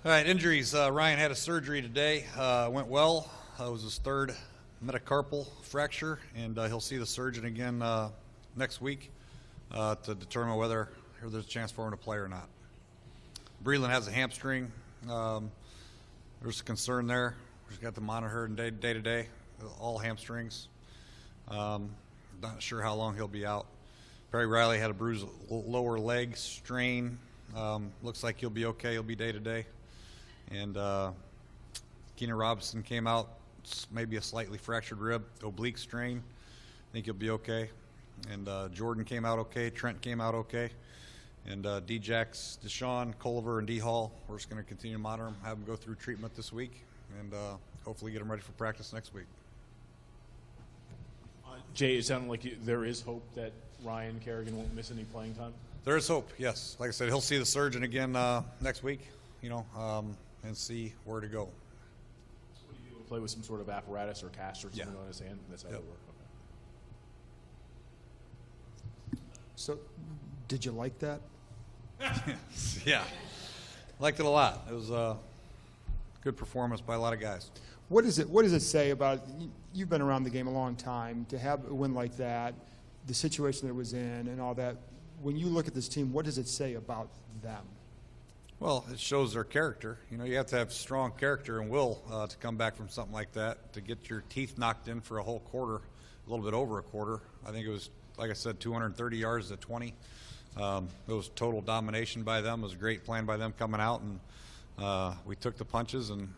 All right, injuries. Ryan had a surgery today. Went well. It was his third metacarpal fracture, and he'll see the surgeon again next week to determine whether there's a chance for him to play or not. Breland has a hamstring. There's a concern there. We've got to monitor him day to day, all hamstrings. Not sure how long he'll be out. Perry Riley had a bruised lower leg strain. Looks like he'll be okay. He'll be day to day. And Keenan Robinson came out, maybe a slightly fractured rib, oblique strain. I think he'll be okay. And Jordan came out okay. Trent came out okay. And D-Jax, Deshaun, Culver, and D-Hall, we're just going to continue to monitor them, have them go through treatment this week, and hopefully get them ready for practice next week. Jay, it sounded like there is hope that Ryan Kerrigan won't miss any playing time? There is hope, yes. Like I said, he'll see the surgeon again next week, and see where to go. What do you do? Play with some sort of apparatus or cast or something on his hand? That's how it would work. Okay. So, did you like that? Yeah, liked it a lot. It was a good performance by a lot of guys. What does it say about, you've been around the game a long time, to have a win like that, the situation that it was in and all that? When you look at this team, what does it say about them? Well, it shows their character. You have to have strong character and will to come back from something like that, to get your teeth knocked in for a whole quarter, a little bit over a quarter. I think it was, like I said, 230 yards to 20. It was total domination by them. It was a great plan by them coming out, and we took the punches and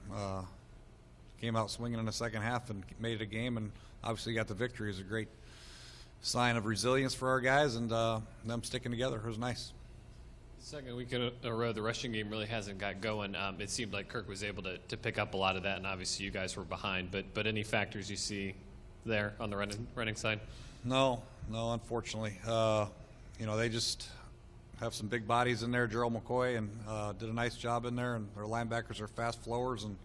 came out swinging in the second half and made it a game, and obviously got the victory. It was a great sign of resilience for our guys, and them sticking together. It was nice. Second week in a row, the rushing game really hasn't got going. It seemed like Kirk was able to pick up a lot of that, and obviously you guys were behind. But any factors you see there on the running side? No, unfortunately. They just have some big bodies in there. Gerald McCoy and did a nice job in there, and their linebackers are fast flowers, and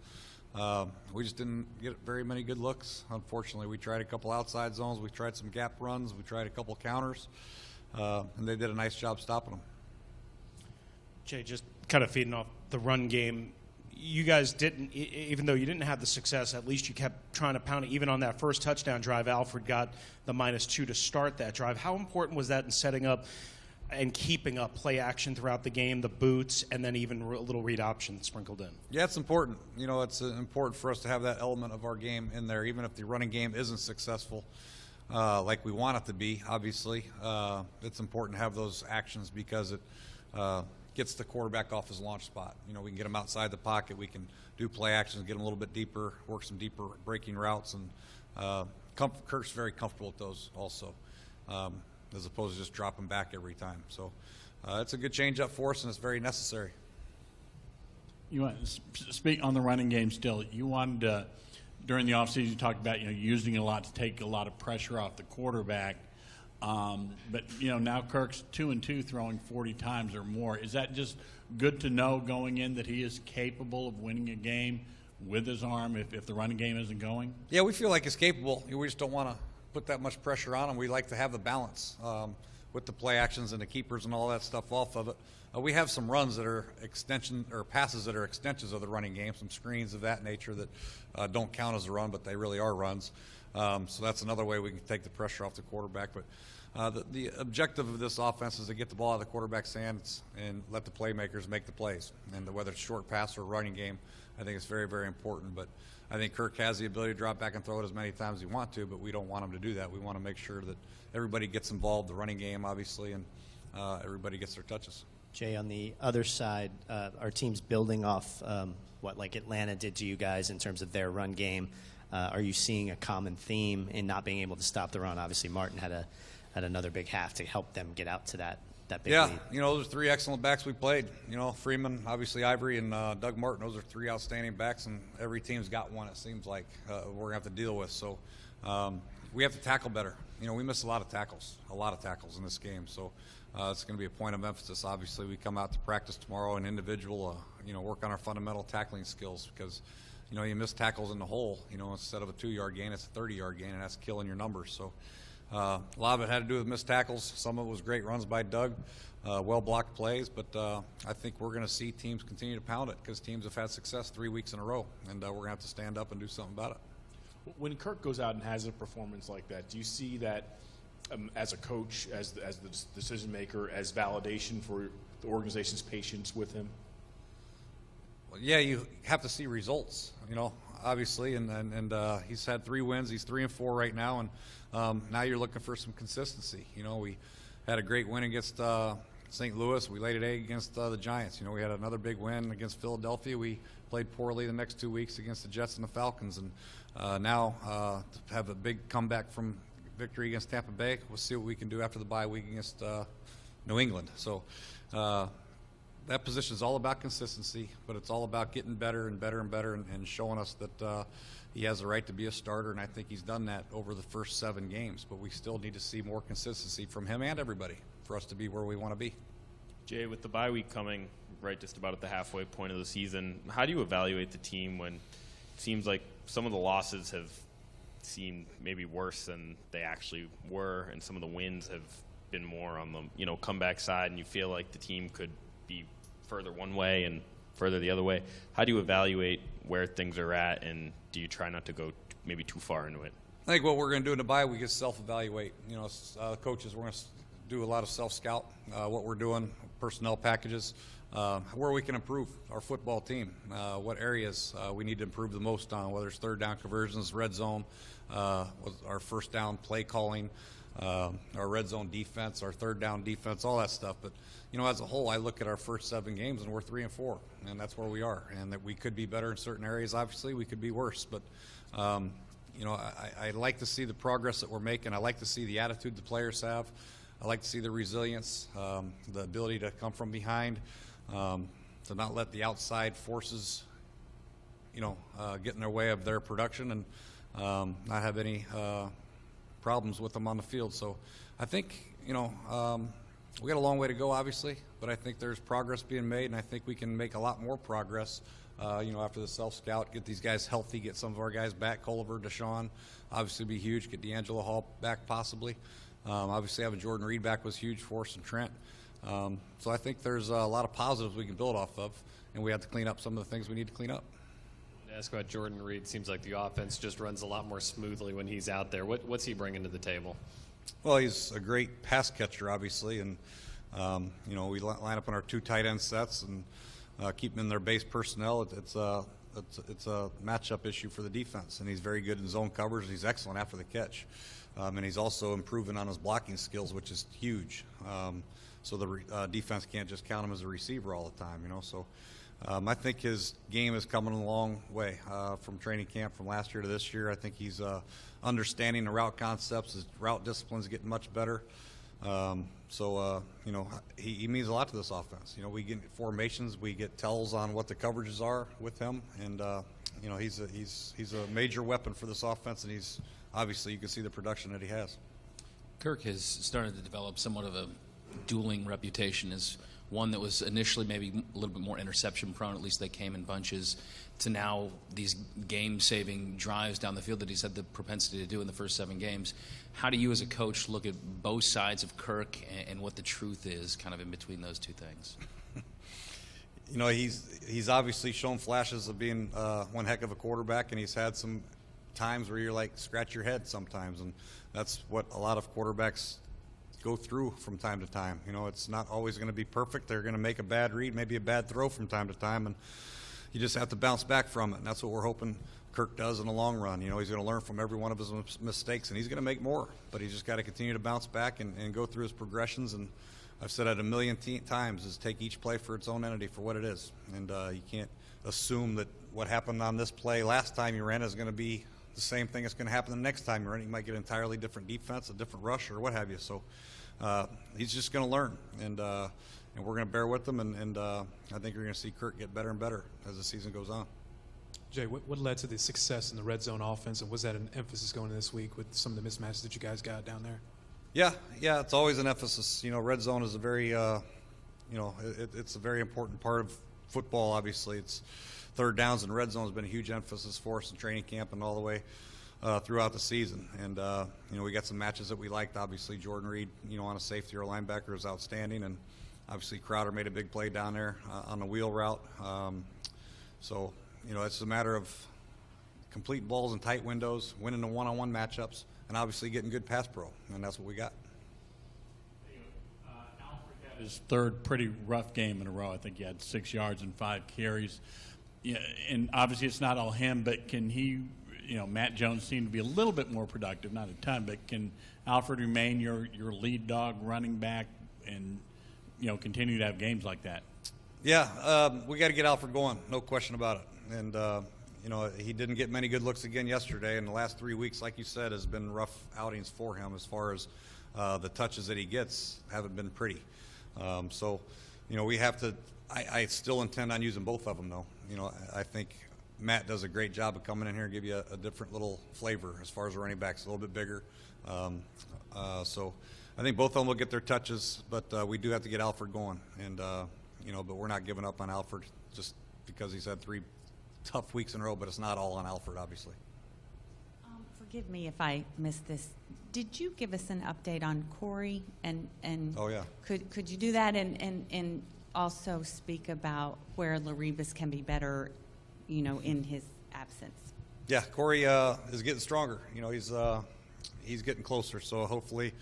we just didn't get very many good looks. Unfortunately, we tried a couple outside zones, we tried some gap runs, we tried a couple counters, and they did a nice job stopping them. Jay, just kind of feeding off the run game, you guys didn't, even though you didn't have the success, at least you kept trying to pound it. Even on that first touchdown drive, Alfred got the -2 to start that drive. How important was that in setting up and keeping up play action throughout the game, the boots, and then even a little read option sprinkled in? Yeah, it's important. It's important for us to have that element of our game in there, even if the running game isn't successful like we want it to be, obviously. It's important to have those actions because it gets the quarterback off his launch spot. We can get him outside the pocket. We can do play actions, get him a little bit deeper, work some deeper breaking routes, and Kirk's very comfortable with those also, as opposed to just dropping back every time. So it's a good change-up for us, and it's very necessary. You want to speak on the running game still. You wanted to, during the offseason, you talked about using it a lot to take a lot of pressure off the quarterback. But now Kirk's 2-2 throwing 40 times or more. Is that just good to know going in that he is capable of winning a game with his arm if the running game isn't going? Yeah, we feel like he's capable. We just don't want to put that much pressure on him. We like to have the balance with the play actions and the keepers and all that stuff off of it. We have some runs that are extension or passes that are extensions of the running game, some screens of that nature that don't count as a run, but they really are runs. So that's another way we can take the pressure off the quarterback. But the objective of this offense is to get the ball out of the quarterback's hands and let the playmakers make the plays. And whether it's short pass or running game, I think it's very, very important. But I think Kirk has the ability to drop back and throw it as many times as he wants to, but we don't want him to do that. We want to make sure that everybody gets involved, the running game, obviously, and everybody gets their touches. Jay, on the other side, our team's building off what like Atlanta did to you guys in terms of their run game. Are you seeing a common theme in not being able to stop the run? Obviously, Martin had another big half to help them get out to that big lead. Those are three excellent backs we played. Freeman, obviously Ivory, and Doug Martin. Those are three outstanding backs, and every team's got one, it seems like, we're going to have to deal with. So we have to tackle better. We miss a lot of tackles in this game. So it's going to be a point of emphasis. Obviously, we come out to practice tomorrow and individual, work on our fundamental tackling skills because, you miss tackles in the hole, instead of a 2-yard gain, it's a 30-yard gain, and that's killing your numbers. So A lot of it had to do with missed tackles. Some of it was great runs by Doug, well-blocked plays. But I think we're going to see teams continue to pound it because teams have had success 3 weeks in a row, and we're going to have to stand up and do something about it. When Kirk goes out and has a performance like that, do you see that as a coach, as the decision maker, as validation for the organization's patience with him? Well, yeah, you have to see results, obviously, and he's had 3 wins. He's 3-4 right now, and now you're looking for some consistency. We had a great win against St. Louis. We laid an egg against the Giants. We had another big win against Philadelphia. We played poorly the next 2 weeks against the Jets and the Falcons, and now to have a big comeback from victory against Tampa Bay. We'll see what we can do after the bye week against New England. So that position is all about consistency, but it's all about getting better and better and better and showing us that he has the right to be a starter, and I think he's done that over the first 7 games. But we still need to see more consistency from him and everybody for us to be where we want to be. Jay, with the bye week coming right just about at the halfway point of the season, how do you evaluate the team when it seems like some of the losses have seemed maybe worse than they actually were, and some of the wins have been more on the comeback side, and you feel like the team could be further one way and further the other way? How do you evaluate where things are at, and do you try not to go maybe too far into it? I think what we're going to do in the bye week is self-evaluate. Coaches, we're going to do a lot of self-scout, what we're doing, personnel packages, where we can improve our football team, what areas we need to improve the most on, whether it's third down conversions, red zone, our first down play calling, our red zone defense, our third down defense, all that stuff. But, as a whole, I look at our first 7 games and we're 3-4, and that's where we are. And that we could be better in certain areas, obviously. We could be worse. But, I like to see the progress that we're making. I like to see the attitude the players have. I like to see the resilience, the ability to come from behind, to not let the outside forces, get in their way of their production, and not have any problems with them on the field. So I think, we got a long way to go, obviously, but I think there's progress being made, and I think we can make a lot more progress, after the self-scout, get these guys healthy, get some of our guys back, Culliver, Deshaun, obviously be huge, get D'Angelo Hall back possibly. Obviously having Jordan Reed back was huge for us, and Trent. So I think there's a lot of positives we can build off of, and we have to clean up some of the things we need to clean up. Ask about Jordan Reed. Seems like the offense just runs a lot more smoothly when he's out there. What's he bringing to the table? Well, he's a great pass catcher, obviously, and we line up on our 2 tight end sets and keep them in their base personnel. It's a matchup issue for the defense, and he's very good in zone coverage. He's excellent after the catch, and he's also improving on his blocking skills, which is huge. So the defense can't just count him as a receiver all the time, So I think his game is coming a long way from training camp from last year to this year. I think he's understanding the route concepts. His route discipline is getting much better. He means a lot to this offense. We get formations, we get tells on what the coverages are with him, and he's a major weapon for this offense, and he's obviously you can see the production that he has. Kirk has started to develop somewhat of a dueling reputation as one that was initially maybe a little bit more interception prone, at least they came in bunches, to now these game-saving drives down the field that he's had the propensity to do in the first 7 games. How do you as a coach look at both sides of Kirk and what the truth is kind of in between those 2 things? He's obviously shown flashes of being one heck of a quarterback, and he's had some times where you're like, scratch your head sometimes, and that's what a lot of quarterbacks go through from time to time. It's not always going to be perfect. They're going to make a bad read, maybe a bad throw from time to time, and you just have to bounce back from it, and that's what we're hoping Kirk does in the long run. He's going to learn from every one of his mistakes, and he's going to make more, but he's just got to continue to bounce back and go through his progressions. And I've said it a million times, is take each play for its own entity for what it is, and you can't assume that what happened on this play last time you ran is going to be the same thing that's going to happen the next time you run it. You might get an entirely different defense, a different rush, or what have you. So he's just going to learn, and we're going to bear with him, and I think you're going to see Kirk get better and better as the season goes on. Jay, what led to the success in the red zone offense, and was that an emphasis going into this week with some of the mismatches that you guys got down there? Yeah, it's always an emphasis. Red zone is a very, it's a very important part of football. Obviously, it's third downs and red zone has been a huge emphasis for us in training camp and all the way throughout the season. And, we got some matches that we liked. Obviously, Jordan Reed, on a safety or linebacker is outstanding. And obviously, Crowder made a big play down there on the wheel route. So, it's a matter of completing balls in tight windows, winning the one-on-one matchups, and obviously getting good pass pro. And that's what we got. Alfred had his third pretty rough game in a row. I think he had 6 yards and 5 carries. Yeah, and obviously it's not all him, but can he, Matt Jones seemed to be a little bit more productive, not a ton, but can Alfred remain your lead dog running back and, continue to have games like that? Yeah, we got to get Alfred going, no question about it. And, he didn't get many good looks again yesterday, and the last 3 weeks, like you said, has been rough outings for him as far as the touches that he gets haven't been pretty. So, we have to – I still intend on using both of them, though. I think Matt does a great job of coming in here and give you a different little flavor as far as the running backs, a little bit bigger. So I think both of them will get their touches, but we do have to get Alfred going. And, but we're not giving up on Alfred just because he's had 3 tough weeks in a row, but it's not all on Alfred, obviously. Forgive me if I missed this. Did you give us an update on Corey? And oh, yeah. Could you do that and also speak about where Laribas can be better, in his absence? Yeah, Corey is getting stronger. He's getting closer. So hopefully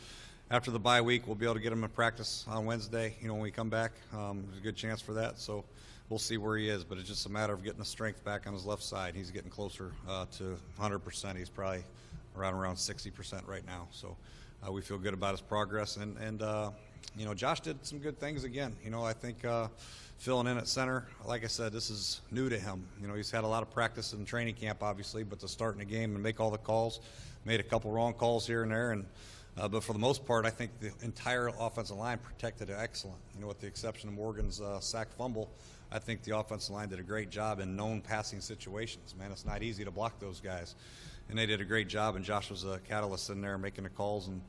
after the bye week, we'll be able to get him in practice on Wednesday, when we come back. There's a good chance for that. So we'll see where he is, but it's just a matter of getting the strength back on his left side. He's getting closer to 100%. He's probably around 60% right now. So we feel good about his progress. And Josh did some good things again. I think filling in at center, like I said, this is new to him. He's had a lot of practice in training camp, obviously, but to start in a game and make all the calls, made a couple wrong calls here and there. And but for the most part, I think the entire offensive line protected it excellent. With the exception of Morgan's sack fumble, I think the offensive line did a great job in known passing situations. Man, it's not easy to block those guys. And they did a great job, and Josh was a catalyst in there making the calls and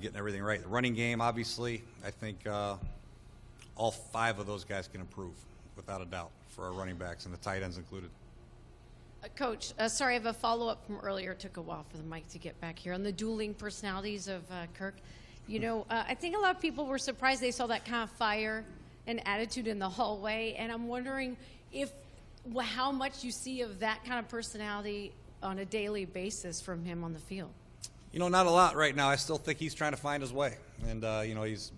getting everything right. The running game, obviously, I think all 5 of those guys can improve, without a doubt, for our running backs, and the tight ends included. Coach, sorry, I have a follow-up from earlier. It took a while for the mic to get back here. On the dueling personalities of Kirk, I think a lot of people were surprised they saw that kind of fire and attitude in the hallway, and I'm wondering how much you see of that kind of personality on a daily basis from him on the field. Not a lot right now. I still think he's trying to find his way, and he's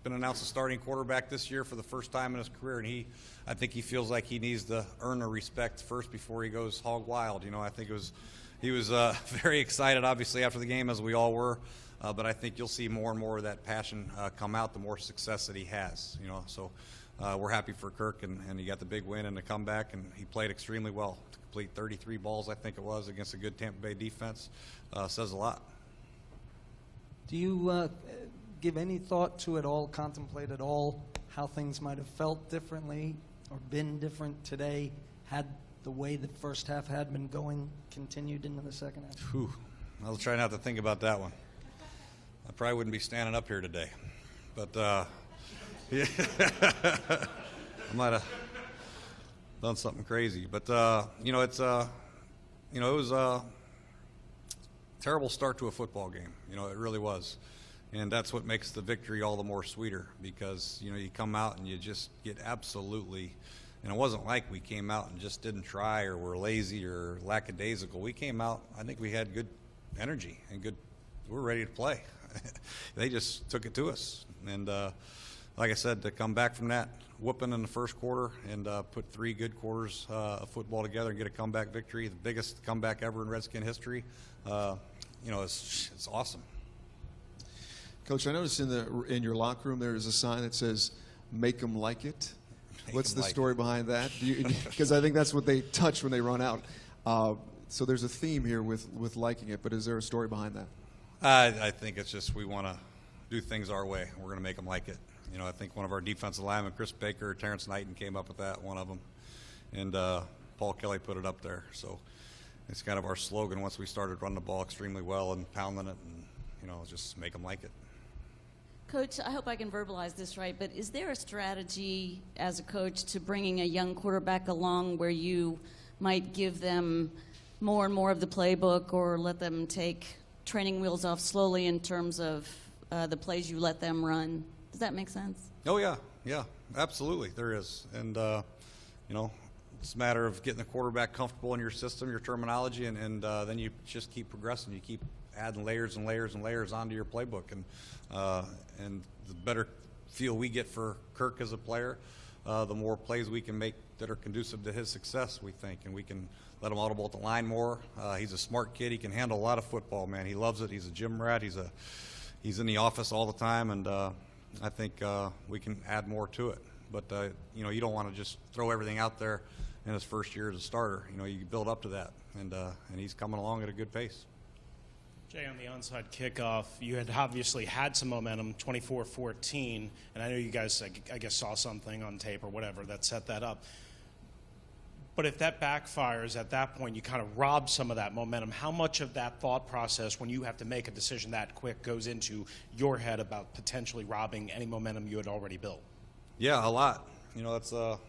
been announced a starting quarterback this year for the first time in his career, and I think he feels like he needs to earn the respect first before he goes hog wild. I think he was very excited, obviously, after the game, as we all were. But I think you'll see more and more of that passion come out the more success that he has. So we're happy for Kirk, and he got the big win and the comeback, and he played extremely well. To complete 33 balls, I think it was, against a good Tampa Bay defense, says a lot. Do you give any thought to it all, contemplate at all how things might have felt differently or been different today had the way the first half had been going continued into the second half? Whew. I'll try not to think about that one. I probably wouldn't be standing up here today. But, yeah. I might have done something crazy. But, it was a terrible start to a football game. It really was. And that's what makes the victory all the more sweeter because, you come out and you just get absolutely – and it wasn't like we came out and just didn't try or were lazy or lackadaisical. We came out – I think we had good energy and we were ready to play. They just took it to us. And like I said, to come back from that whooping in the first quarter and put 3 good quarters of football together and get a comeback victory, the biggest comeback ever in Redskin history, it's awesome. Coach, I noticed in your locker room there is a sign that says, "Make 'em like it." What's the story behind that? Because I think that's what they touch when they run out. So there's a theme here with liking it, but is there a story behind that? I think it's just we want to do things our way. We're going to make them like it. I think one of our defensive linemen, Chris Baker, Terrence Knighton came up with that, one of them. And Paul Kelly put it up there. So it's kind of our slogan once we started running the ball extremely well and pounding it and, just make them like it. Coach, I hope I can verbalize this right, but is there a strategy as a coach to bringing a young quarterback along where you might give them more and more of the playbook, or let them take training wheels off slowly in terms of the plays you let them run? Does that make sense? Oh yeah, absolutely, there is, and it's a matter of getting the quarterback comfortable in your system, your terminology, and then you just keep progressing. You keep adding layers and layers and layers onto your playbook, and the better feel we get for Kirk as a player, the more plays we can make that are conducive to his success, we think, and we can let him audible at the line more. He's a smart kid. He can handle a lot of football, man. He loves it. He's a gym rat. He's in the office all the time, and I think we can add more to it. But you don't want to just throw everything out there in his first year as a starter. You build up to that, and he's coming along at a good pace. Jay, on the onside kickoff, you had obviously had some momentum, 24-14, and I know you guys, I guess, saw something on tape or whatever that set that up. But if that backfires at that point, you kind of rob some of that momentum. How much of that thought process, when you have to make a decision that quick, goes into your head about potentially robbing any momentum you had already built? Yeah, a lot. It's a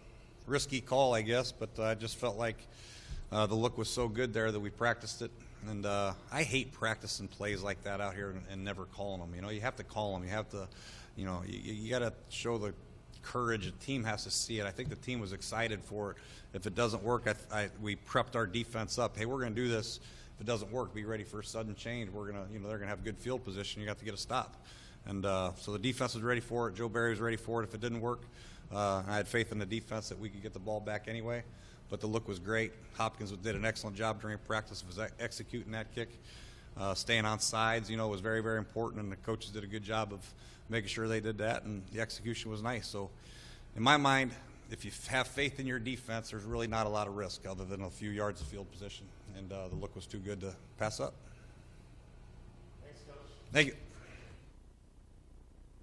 risky call, I guess, but I just felt like the look was so good there that we practiced it. And I hate practicing plays like that out here and never calling them. You have to call them. You have to, you got to show the courage. The team has to see it. I think the team was excited for it. If it doesn't work, we prepped our defense up. Hey, we're going to do this. If it doesn't work, be ready for a sudden change. We're going to, they're going to have good field position. You got to get a stop. And so the defense was ready for it. Joe Barry was ready for it. If it didn't work, I had faith in the defense that we could get the ball back anyway. But the look was great. Hopkins did an excellent job during practice of executing that kick. Staying on sides, was very, very important, and the coaches did a good job of making sure they did that, and the execution was nice. So in my mind, if you have faith in your defense, there's really not a lot of risk other than a few yards of field position, and the look was too good to pass up. Thanks, Coach. Thank you.